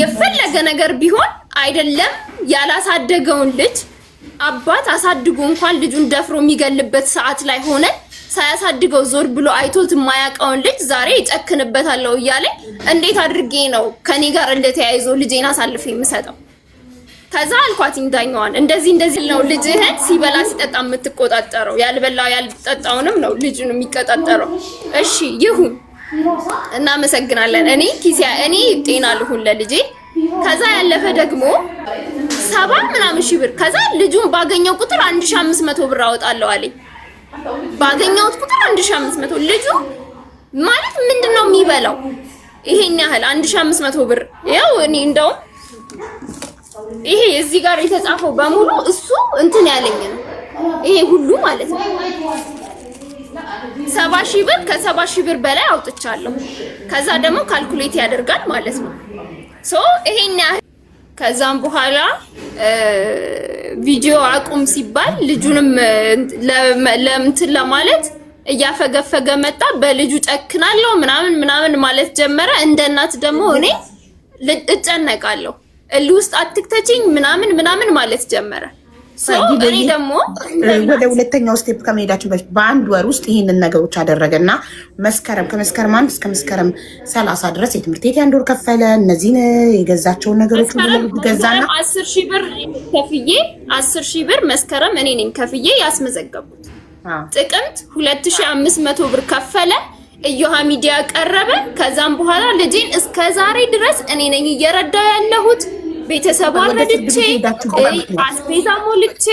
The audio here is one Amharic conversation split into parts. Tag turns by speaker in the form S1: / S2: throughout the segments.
S1: የፈለገ ነገር ቢሆን አይደለም ያላሳደገውን ልጅ አባት አሳድጎ እንኳን ልጁን ደፍሮ የሚገልበት ሰዓት ላይ ሆነ ሳያሳድገው ዞር ብሎ አይቶት የማያውቀውን ልጅ ዛሬ ይጨክንበታለሁ እያለ እንዴት አድርጌ ነው ከኔ ጋር እንደተያይዞ ልጄን አሳልፎ የምሰጠው? ከዛ አልኳትኝ ዳኛዋን እንደዚህ ነው ልጅህን ሲበላ ሲጠጣ የምትቆጣጠረው፣ ያልበላው ያልጠጣውንም ነው ልጁን የሚቆጣጠረው። እሺ ይሁን እናመሰግናለን። እኔ ጤና ልሁን ለልጄ። ከዛ ያለፈ ደግሞ 70 ምናምን ሺህ ብር ከዛ ልጁን ባገኘው ቁጥር 1500 ብር አወጣለሁ አለኝ። ባገኘውት ቁጥር 1500 ልጁ ማለት ምንድነው የሚበላው? ይሄን ያህል 1500 ብር ያው እኔ እንደው ይሄ እዚህ ጋር የተጻፈው በሙሉ እሱ እንትን ያለኝ ነው። ይሄ ሁሉ ማለት ነው 70 ሺህ ብር ከ70 ሺህ ብር በላይ አውጥቻለሁ። ከዛ ደግሞ ካልኩሌት ያደርጋል ማለት ነው። ይሄን ያህል ከዛም በኋላ ቪዲዮ አቁም ሲባል ልጁንም ለምንትን ለማለት እያፈገፈገ መጣ። በልጁ ጨክናለሁ ምናምን ማለት ጀመረ። እንደ እናት ደግሞ እኔ እጨነቃለሁ ውስጥ አትክተችኝ ምናምን ማለት ጀመረ። እኔ ደግሞ
S2: ወደ ሁለተኛው ስቴፕ ከመሄዳችን በፊት በአንድ ወር ውስጥ ይህንን ነገሮች አደረገና ከመስከረም 1 እስከ መስከረም 30 ድረስ የትምህርት ቤት አንድ ወር ከፈለ። እነዚህን የገዛቸውን ነገሮች ሁሉ ገዛና
S1: 10 ሺህ ብር ከፍዬ 10 ሺህ ብር መስከረም እኔ ነኝ ከፍዬ ያስመዘገቡት። ጥቅምት 2500 ብር ከፈለ። እዮሃ ሚዲያ ቀረበ። ከዛም በኋላ ልጄን እስከ ዛሬ ድረስ እኔ ነኝ እየረዳ ያለሁት። ቤተሰብ አረድቼ አስቤዛ ሞልቼ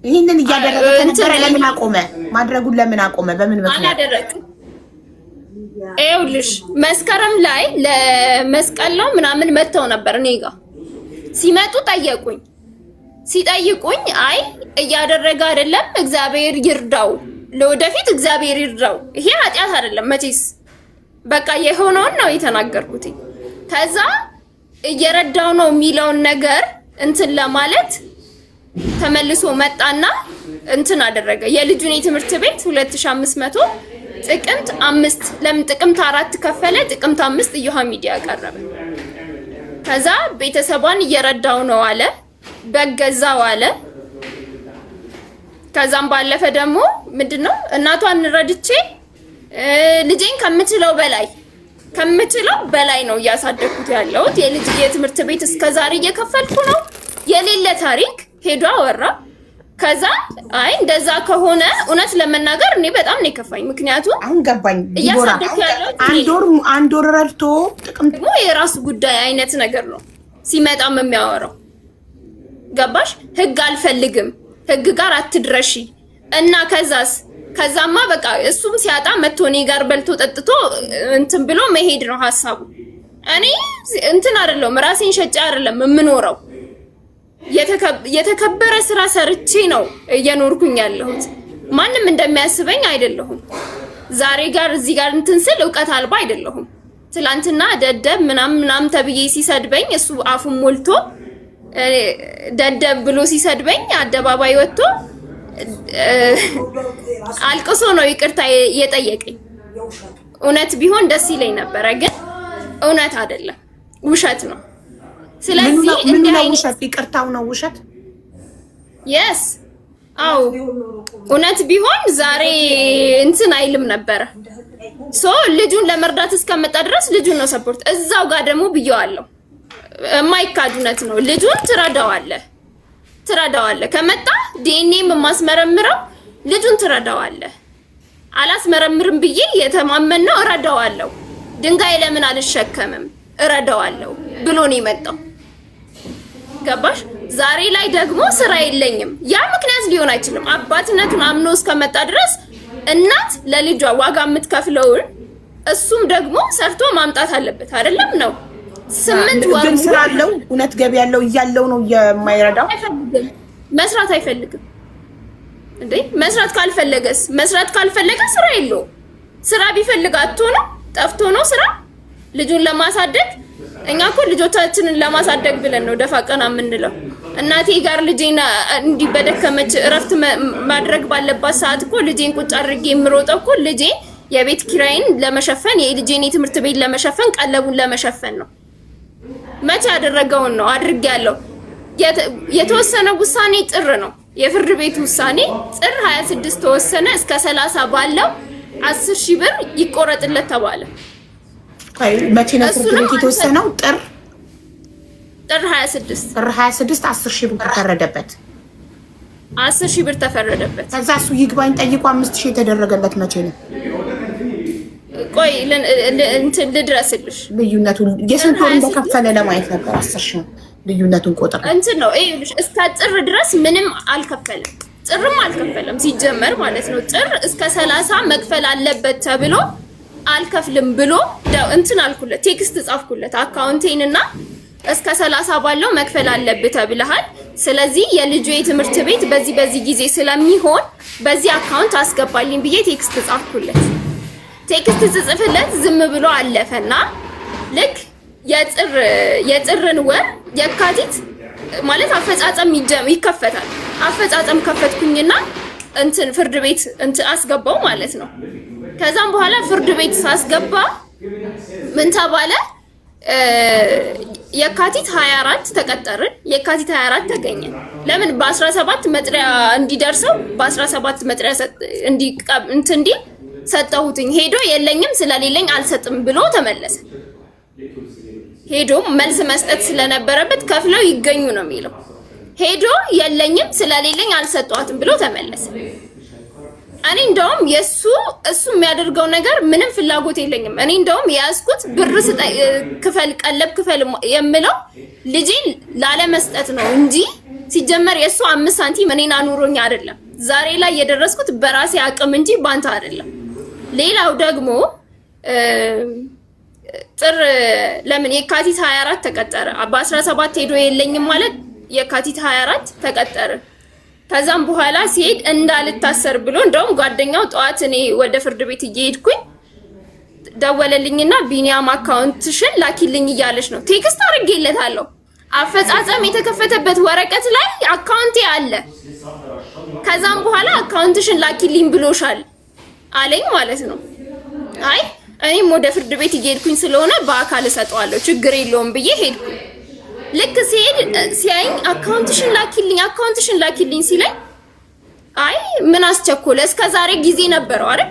S2: ይሄንን እያደረገ ነበር። ለምን አቆመ? ማድረጉን ለምን አቆመ? በምን ምክንያት
S1: አላደረግም? ይኸውልሽ መስከረም ላይ ለመስቀል ነው ምናምን መተው ነበር እኔ ጋር ሲመጡ ጠየቁኝ። ሲጠይቁኝ አይ እያደረገ አይደለም እግዚአብሔር ይርዳው፣ ለወደፊት እግዚአብሔር ይርዳው፣ ይሄ ኃጢያት አይደለም መቼስ በቃ የሆነውን ነው የተናገርኩት። ከዛ እየረዳው ነው የሚለውን ነገር እንትን ለማለት ተመልሶ መጣና እንትን አደረገ። የልጁን የትምህርት ቤት 2500 ጥቅምት 5 ለምን ጥቅምት 4 ከፈለ። ጥቅምት 5 እዮሃ ሚዲያ ቀረበ። ከዛ ቤተሰቧን እየረዳው ነው አለ፣ በገዛው አለ። ከዛም ባለፈ ደግሞ ምንድነው እናቷን ረድቼ ልጄን ከምችለው በላይ ነው እያሳደግኩት ያለሁት። የልጅ የትምህርት ቤት እስከዛሬ እየከፈልኩ ነው። የሌለ ታሪክ ሄዶ አወራ። ከዛ አይ እንደዛ ከሆነ እውነት ለመናገር እኔ በጣም ነው የከፋኝ። ምክንያቱም
S2: አሁን ገባኝ እያሳደግኩ ያለሁት አንድ ወር ረድቶ ጥቅም
S1: ደግሞ የራሱ ጉዳይ አይነት ነገር ነው ሲመጣም የሚያወራው ገባሽ? ህግ አልፈልግም፣ ህግ ጋር አትድረሺ እና ከዛማ በቃ እሱም ሲያጣ መጥቶ እኔ ጋር በልቶ ጠጥቶ እንትን ብሎ መሄድ ነው ሐሳቡ። እኔ እንትን አይደለም ራሴን ሸጬ አይደለም የምኖረው። የተከበረ ስራ ሰርቼ ነው እየኖርኩኝ ያለሁት። ማንም እንደሚያስበኝ አይደለሁም። ዛሬ ጋር እዚህ ጋር እንትን ስል ዕውቀት አልባ አይደለሁም። ትላንትና ደደብ ምናምን ተብዬ ሲሰድበኝ እሱ አፉን ሞልቶ ደደብ ብሎ ሲሰድበኝ አደባባይ ወጥቶ አልቅሶ ነው ይቅርታ የጠየቀኝ። እውነት ቢሆን ደስ ይለኝ ነበረ፣ ግን እውነት አይደለም፣ ውሸት ነው። ስለዚህ
S2: ምንድነው ውሸት? ይቅርታው ነው ውሸት?
S1: yes አው እውነት ቢሆን ዛሬ እንትን አይልም ነበረ። ልጁን ለመርዳት እስከመጣ ድረስ ልጁን ነው ሰፖርት። እዛው ጋር ደግሞ ብየዋለሁ፣ የማይካድ እውነት ነው። ልጁን ትረዳዋለህ ከመጣ ዲኤንኤም ማስመረምረው ልጁን ትረዳዋለህ። አላስመረምርም ብዬ የተማመነው እረዳዋለሁ። ድንጋይ ለምን አልሸከምም እረዳዋለሁ ብሎ ነው የመጣው። ገባሽ? ዛሬ ላይ ደግሞ ስራ የለኝም። ያ ምክንያት ሊሆን አይችልም። አባትነቱን አምኖ እስከመጣ ድረስ እናት ለልጇ ዋጋ የምትከፍለውን እሱም ደግሞ ሰርቶ ማምጣት አለበት አይደለም ነው። 8 ወር
S2: ግን ስራ አለው እውነት ገቢ ያለው እያለው ነው የማይረዳው።
S1: መስራት አይፈልግም እንዴ? መስራት ካልፈለገ ስራ የለው። ስራ ቢፈልግ አጥቶ ነው ጠፍቶ ነው ስራ ልጁን ለማሳደግ። እኛ እኮ ልጆቻችንን ለማሳደግ ብለን ነው ደፋ ቀና የምንለው። እናቴ ጋር ልጄና እንዲህ በደከመች እረፍት ማድረግ ባለባት ሰዓት እኮ ልጄን ቁጭ አድርጌ የምሮጠው እኮ ልጄ የቤት ኪራይን ለመሸፈን የልጄን የትምህርት ቤት ለመሸፈን ቀለቡን ለመሸፈን ነው። መቼ ያደረገውን ነው አድርጌያለሁ። የተወሰነ ውሳኔ ጥር ነው የፍርድ ቤት ውሳኔ ጥር 26 ተወሰነ። እስከ 30 ባለው 10,000 ብር ይቆረጥለት ተባለ።
S2: መቼ ነው ፍርድ ቤት የተወሰነው?
S1: ጥር 26
S2: 10,000 ብር ተፈረደበት።
S1: 10,000 ብር ተፈረደበት።
S2: ከዛ እሱ ይግባኝ ጠይቆ 5,000 የተደረገለት መቼ ነው?
S1: ቆይ እንትን ልድረስልሽ።
S2: ልዩነቱን የስንት ወር እንደከፈለ ለማየት ነበር። 10,000 ልዩነቱን ቆጥር
S1: እንትን ነው ይኸውልሽ፣ እስከ ጥር ድረስ ምንም አልከፈለም። ጥርም አልከፈለም ሲጀመር ማለት ነው። ጥር እስከ 30 መክፈል አለበት ተብሎ አልከፍልም ብሎ እንትን አልኩለት፣ ቴክስት ጻፍኩለት አካውንቴን እና እስከ 30 ባለው መክፈል አለበት ተብለሃል። ስለዚህ የልጁ የትምህርት ቤት በዚህ ጊዜ ስለሚሆን በዚህ አካውንት አስገባልኝ ብዬ ቴክስት ጻፍኩለት። ቴክስት ጽጽፍለት ዝም ብሎ አለፈና ልክ የጥርን ወር የካቲት ማለት አፈጻጸም ይከፈታል። አፈጻጸም ከፈትኩኝና እንትን ፍርድ ቤት እንትን አስገባው ማለት ነው። ከዛም በኋላ ፍርድ ቤት ሳስገባ ምን ተባለ? የካቲት 24 ተቀጠርን። የካቲት 24 ተገኘ። ለምን በ17 መጥሪያ እንዲደርሰው በ17 መጥሪያ እንዲ ሰጠሁትኝ። ሄዶ የለኝም ስለሌለኝ አልሰጥም ብሎ ተመለሰ። ሄዶ መልስ መስጠት ስለነበረበት ከፍለው ይገኙ ነው የሚለው። ሄዶ የለኝም ስለሌለኝ አልሰጧትም ብሎ ተመለሰ። እኔ እንደውም እሱ የሚያደርገው ነገር ምንም ፍላጎት የለኝም። እኔ እንደውም የያዝኩት ብር ክፈል ቀለብ ክፈል የምለው ልጄን ላለመስጠት ነው እንጂ ሲጀመር የሱ 5 ሳንቲም እኔን አኑሮኝ አይደለም። ዛሬ ላይ የደረስኩት በራሴ አቅም እንጂ ባንተ አይደለም። ሌላው ደግሞ ጥር ለምን የካቲት 24 ተቀጠረ። በ17 ሄዶ የለኝም ማለት የካቲት 24 ተቀጠረ። ከዛም በኋላ ሲሄድ እንዳልታሰር ብሎ እንደውም ጓደኛው ጠዋት እኔ ወደ ፍርድ ቤት እየሄድኩኝ ደወለልኝና ቢኒያም አካውንትሽን ላኪልኝ እያለች ነው። ቴክስት አድርጌለታለሁ። አፈጻጸም የተከፈተበት ወረቀት ላይ አካውንቴ አለ። ከዛም በኋላ አካውንትሽን ላኪልኝ ብሎሻል አለኝ ማለት ነው። አይ እኔም ወደ ፍርድ ቤት እየሄድኩኝ ስለሆነ በአካል እሰጠዋለሁ ችግር የለውም ብዬ ሄድኩኝ። ልክ ሲያይኝ አካውንትሽን ላኪልኝ ሲለኝ አይ ምን አስቸኮለ? እስከ ዛሬ ጊዜ ነበረው አይደል?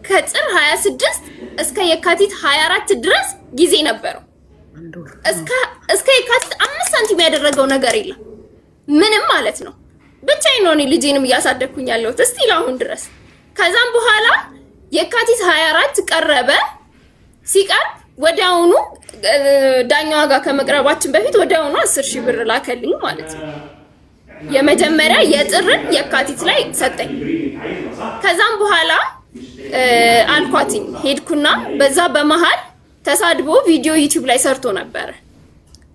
S1: ከጥር 26 እስከ የካቲት 24 ድረስ ጊዜ ነበረው። እስከ የካቲት 5 ሳንቲም ያደረገው ነገር የለም ምንም ማለት ነው። ብቻዬን ነው እኔ ልጄንም እያሳደግኩኝ ያለሁት እስቲ አሁን ድረስ። ከዛም በኋላ የካቲት 24 ቀረበ። ሲቀርብ ወዲያውኑ ዳኛዋ ጋር ከመቅረባችን በፊት ወዲያውኑ 10,000 ብር ላከልኝ ማለት ነው። የመጀመሪያ የጥርን የካቲት ላይ ሰጠኝ። ከዛም በኋላ አልኳትኝ ሄድኩና በዛ በመሃል ተሳድቦ ቪዲዮ ዩቲዩብ ላይ ሰርቶ ነበር።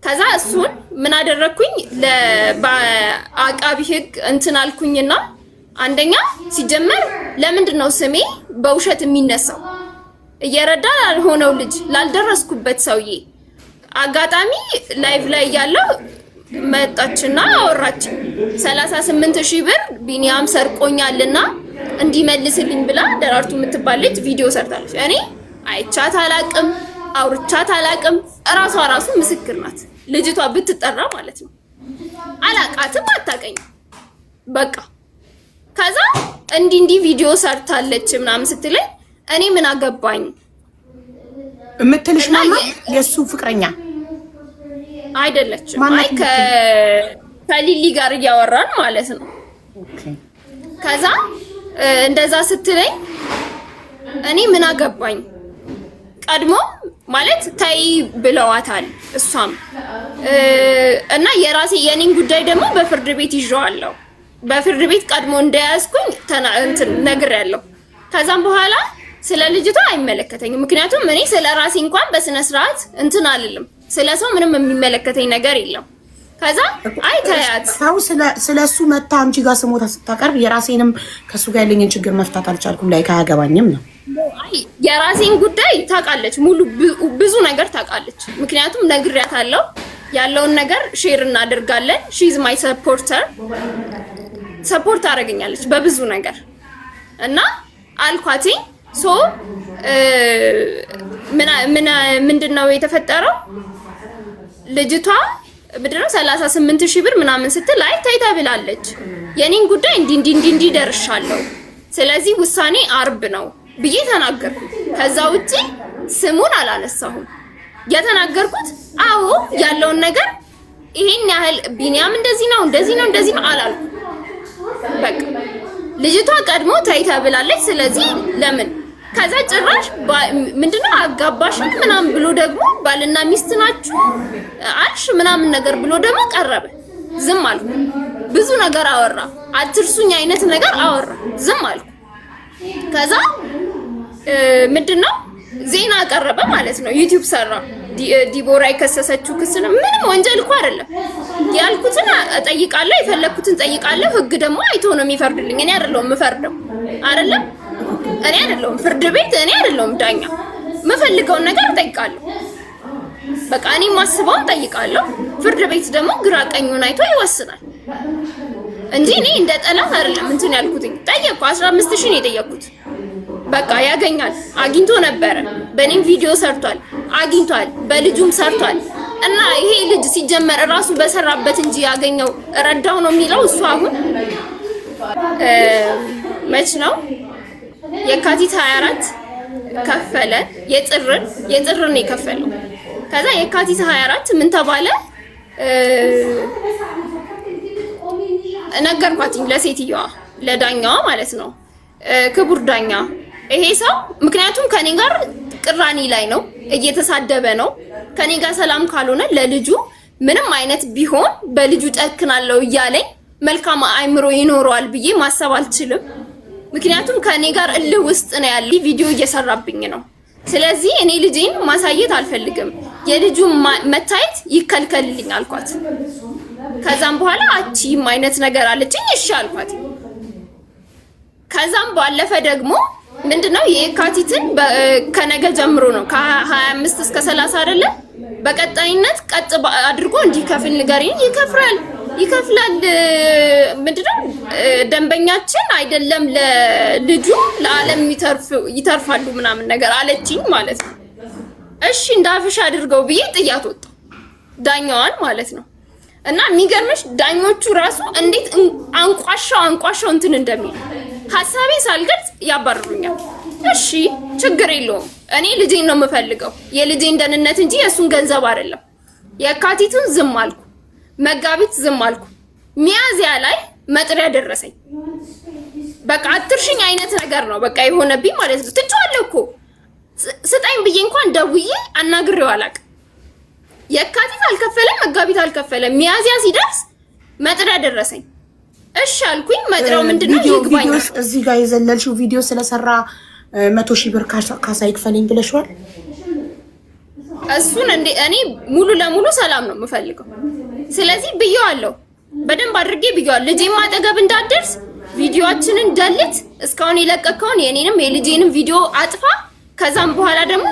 S1: ከዛ እሱን ምን አደረኩኝ? በአቃቢ ህግ እንትን አልኩኝና አንደኛ ሲጀመር ለምንድን ነው ስሜ በውሸት የሚነሳው? እየረዳ ላልሆነው ልጅ ላልደረስኩበት ሰውዬ አጋጣሚ ላይቭ ላይ ያለው መጣችና አወራችኝ። 38,000 ብር ቢኒያም ሰርቆኛልና እንዲመልስልኝ ብላ ደራርቱ የምትባል ልጅ ቪዲዮ ሰርታለች። እኔ አይቻት አላቅም፣ አውርቻት አላቅም። ራሱ ምስክር ናት ልጅቷ ብትጠራ ማለት ነው። አላቃትም፣ አታቀኝም በቃ። ከዛ እንዲህ ቪዲዮ ሰርታለች ምናምን ስትለኝ እኔ ምን አገባኝ
S2: እምትልሽ ማማ የሱ ፍቅረኛ
S1: አይደለችም። አይ ከሊሊ ጋር እያወራን ማለት ነው። ከዛ እንደዛ ስትለኝ እኔ ምን አገባኝ ቀድሞ ማለት ታይ ብለዋታል እሷም እና የኔን ጉዳይ ደግሞ በፍርድ ቤት ይዤዋለሁ። በፍርድ ቤት ቀድሞ እንደያዝኩኝ እንትን ነግሬያለሁ። ከዛም በኋላ ስለ ልጅቷ አይመለከተኝም። ምክንያቱም እኔ ስለ ራሴ እንኳን በስነ ስርዓት እንትን አልልም። ስለ ሰው ምንም የሚመለከተኝ ነገር የለም። ከዛ አይ ታያት
S2: ሰው ስለሱ መታ አንቺ ጋር ስሞታ ስታቀርብ የራሴንም ከሱ ጋር ያለኝን ችግር መፍታት አልቻልኩም ላይ ካያገባኝም ነው።
S1: አይ የራሴን ጉዳይ ታውቃለች፣ ሙሉ ብዙ ነገር ታውቃለች። ምክንያቱም ነግሬያታለሁ። ያለውን ነገር ሼር እናደርጋለን። ሺ ኢዝ ማይ ሰፖርተር፣ ሰፖርት አደረገኛለች በብዙ ነገር እና አልኳትኝ ምንድነው የተፈጠረው? ልጅቷ ምንድነው 38,000 ብር ምናምን ስትል አይ ታይታ ብላለች። የኔን ጉዳይ እንዲ ደርሻለሁ፣ ስለዚህ ውሳኔ አርብ ነው ብዬ ተናገርኩ። ከዛ ውጪ ስሙን አላነሳሁም። የተናገርኩት አዎ ያለውን ነገር ይሄን ያህል ቢኒያም እንደዚህ ነው አላልኩም። በቃ ልጅቷ ቀድሞ ታይታ ብላለች፣ ስለዚህ ለምን ከዛ ጭራሽ ምንድነው አጋባሽ ምናምን ብሎ ደግሞ ባልና ሚስት ናችሁ አልሽ ምናምን ነገር ብሎ ደግሞ ቀረበ። ዝም አልኩ። ብዙ ነገር አወራ፣ አትርሱኝ አይነት ነገር አወራ፣ ዝም አልኩ። ከዛ ምንድነው ዜና ቀረበ ማለት ነው። ዩቲዩብ ሰራ። ዲቦራ የከሰሰችው ክስ ነው። ምንም ወንጀል እኮ አይደለም። ያልኩትን እጠይቃለሁ፣ የፈለኩትን እጠይቃለሁ። ህግ ደግሞ አይቶ ነው የሚፈርድልኝ። እኔ አይደለሁም የምፈርደው አይደለም። እኔ አይደለሁም ፍርድ ቤት፣ እኔ አይደለሁም ዳኛ። የምፈልገውን ነገር እጠይቃለሁ። በቃ እኔ ማስበውን እጠይቃለሁ። ፍርድ ቤት ደግሞ ግራ ቀኙን አይቶ ይወስናል እንጂ እኔ እንደ ጠላት አይደለም እንትን ያልኩትኝ። ጠየቅኩ። 15,000 ነው የጠየቅኩት። በቃ ያገኛል፣ አግኝቶ ነበረ። በእኔም ቪዲዮ ሰርቷል፣ አግኝቷል። በልጁም ሰርቷል። እና ይሄ ልጅ ሲጀመር እራሱ በሰራበት እንጂ ያገኘው ረዳው ነው የሚለው እሱ አሁን መች ነው የካቲት 24 ከፈለ። የጥርን የከፈለው። ከዛ የካቲት 24 ምን ተባለ? ነገርኳትኝ ለሴትዮዋ፣ ለዳኛዋ ማለት ነው። ክቡር ዳኛ ይሄ ሰው ምክንያቱም ከኔ ጋር ቅራኔ ላይ ነው፣ እየተሳደበ ነው። ከኔ ጋር ሰላም ካልሆነ ለልጁ ምንም አይነት ቢሆን በልጁ ጨክናለሁ እያለኝ መልካም አይምሮ ይኖረዋል ብዬ ማሰብ አልችልም። ምክንያቱም ከኔ ጋር እልህ ውስጥ ነው ያለ፣ ቪዲዮ እየሰራብኝ ነው። ስለዚህ እኔ ልጄን ማሳየት አልፈልግም፣ የልጁ መታየት ይከልከልልኝ አልኳት። ከዛም በኋላ አቺም አይነት ነገር አለችኝ። እሺ አልኳት። ከዛም ባለፈ ደግሞ ምንድነው የካቲትን ከነገ ጀምሮ ነው ከ25 እስከ 30 አይደለ? በቀጣይነት ቀጥ አድርጎ እንዲከፍል ንገሪኝ። ይከፍላል። ምንድነው ደንበኛችን አይደለም ለልጁ ለዓለም ይተርፋሉ ምናምን ነገር አለችኝ ማለት ነው። እሺ እንዳፍሽ አድርገው ብዬ ጥያት ወጣ፣ ዳኛዋን ማለት ነው። እና የሚገርምሽ ዳኞቹ ራሱ እንዴት አንቋሻው እንትን እንደሚል ሐሳቤ ሳልገልጽ ያባርሩኛል። እሺ ችግር የለውም፣ እኔ ልጄን ነው የምፈልገው፣ የልጄን ደህንነት እንጂ የሱን ገንዘብ አይደለም። የካቲቱን ዝም አልኩ፣ መጋቢት ዝም አልኩ። ሚያዝያ ላይ መጥሪያ ደረሰኝ። በቃ አትርሽኝ አይነት ነገር ነው በቃ የሆነብኝ ማለት ነው። ትቼዋለሁ እኮ ስጠኝ ብዬ እንኳን ደውዬ አናግሬው አላውቅም። የካቲት አልከፈለም፣ መጋቢት አልከፈለም። ሚያዝያ ሲደርስ መጥሪያ ደረሰኝ። እሺ አልኩኝ። መጥሪያው ምንድነው? ይግባኝ።
S2: እዚህ ጋር የዘለልሽው ቪዲዮ ስለሰራ 100,000 ብር ካሳ ይክፈልኝ ብለሽዋል።
S1: እሱን እኔ ሙሉ ለሙሉ ሰላም ነው የምፈልገው። ስለዚህ ብየዋለሁ፣ በደንብ አድርጌ ብየዋለሁ። ልጄም አጠገብ እንዳትደርስ ቪዲዮአችንን ደልት፣ እስካሁን የለቀቀውን የኔንም የልጄንም ቪዲዮ አጥፋ። ከዛም በኋላ ደግሞ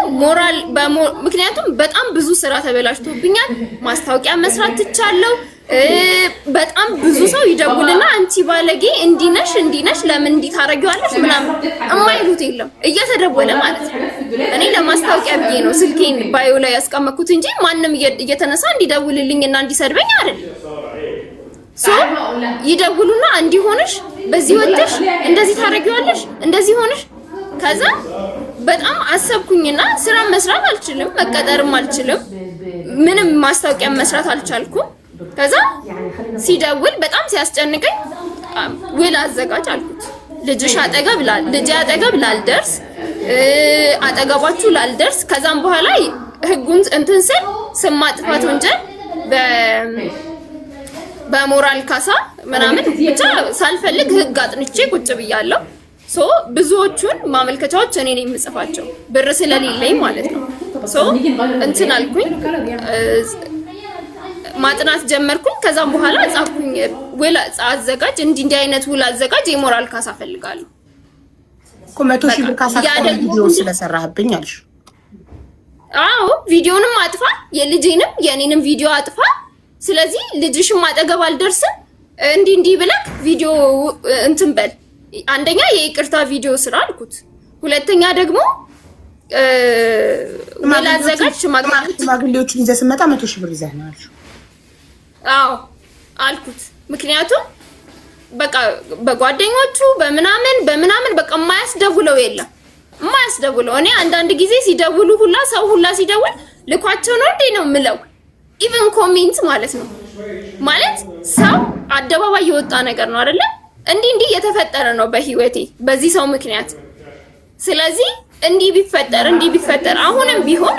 S1: ምክንያቱም በጣም ብዙ ስራ ተበላሽቶብኛል። ማስታወቂያ መስራት ትቻለሁ። በጣም ብዙ ሰው ይደውልና አንቺ ባለጌ እንዲነሽ ለምን እንዲህ ታረጊዋለሽ ምናምን እማይሉት የለም፣ እየተደወለ ማለት ነው። እኔ ለማስታወቂያ ብዬ ነው ስልኬን ባዮ ላይ ያስቀመጥኩት እንጂ ማንም እየተነሳ እንዲደውልልኝና እንዲሰድበኝ አይደለም። ይደውሉና እንዲሆንሽ በዚህ ወጥሽ እንደዚህ ታረጊዋለሽ እንደዚህ ሆንሽ። ከዛ በጣም አሰብኩኝና ስራ መስራት አልችልም፣ መቀጠርም አልችልም፣ ምንም ማስታወቂያ መስራት አልቻልኩም። ከዛ ሲደውል በጣም ሲያስጨንቀኝ ውል አዘጋጅ አልኩት። ልጄ አጠገብ ላልደርስ አጠገባችሁ ላልደርስ። ከዛም በኋላ ህጉን እንትን ስል ስም ማጥፋት ወንጀል በሞራል ካሳ ምናምን ብቻ ሳልፈልግ ህግ አጥንቼ ቁጭ ብያለሁ። ብዙዎቹን ማመልከቻዎች እኔ ነኝ የምጽፋቸው ብር ስለሌለኝ ማለት ነው። እንትን አልኩኝ፣ ማጥናት ጀመርኩኝ። ከዛም በኋላ ጻፍኩኝ፣ ውል አዘጋጅ፣ እንዲህ አይነት ውል አዘጋጅ፣ የሞራል ካሳ ፈልጋለሁ
S2: እኮ 100,000 ብር ካሳ ቪዲዮ ስለሰራህብኝ አልሽ።
S1: አዎ ቪዲዮንም አጥፋ፣ የልጄንም የኔንም ቪዲዮ አጥፋ። ስለዚህ ልጅሽም አጠገብ አልደርስም፣ እንዲህ ብለክ ቪዲዮ እንትን በል። አንደኛ የይቅርታ ቪዲዮ ስራ አልኩት። ሁለተኛ ደግሞ ወላዘጋጅ
S2: ሽማግሌዎችን ይዘህ ስትመጣ 100 ሺህ ብር ይዘህ ነው አልሽው።
S1: አዎ አልኩት። ምክንያቱም በቃ በጓደኞቹ በምናምን በቃ የማያስደውለው የለም የማያስደውለው። እኔ አንዳንድ ጊዜ ሲደውሉ ሁላ ሰው ሁላ ሲደውል ልኳቸው ነው እንዴ ነው የምለው። ኢቭን ኮሜንት ማለት ነው ማለት ሰው አደባባይ የወጣ ነገር ነው አይደለ? እንዲህ የተፈጠረ ነው በህይወቴ በዚህ ሰው ምክንያት። ስለዚህ እንዲህ ቢፈጠር አሁንም ቢሆን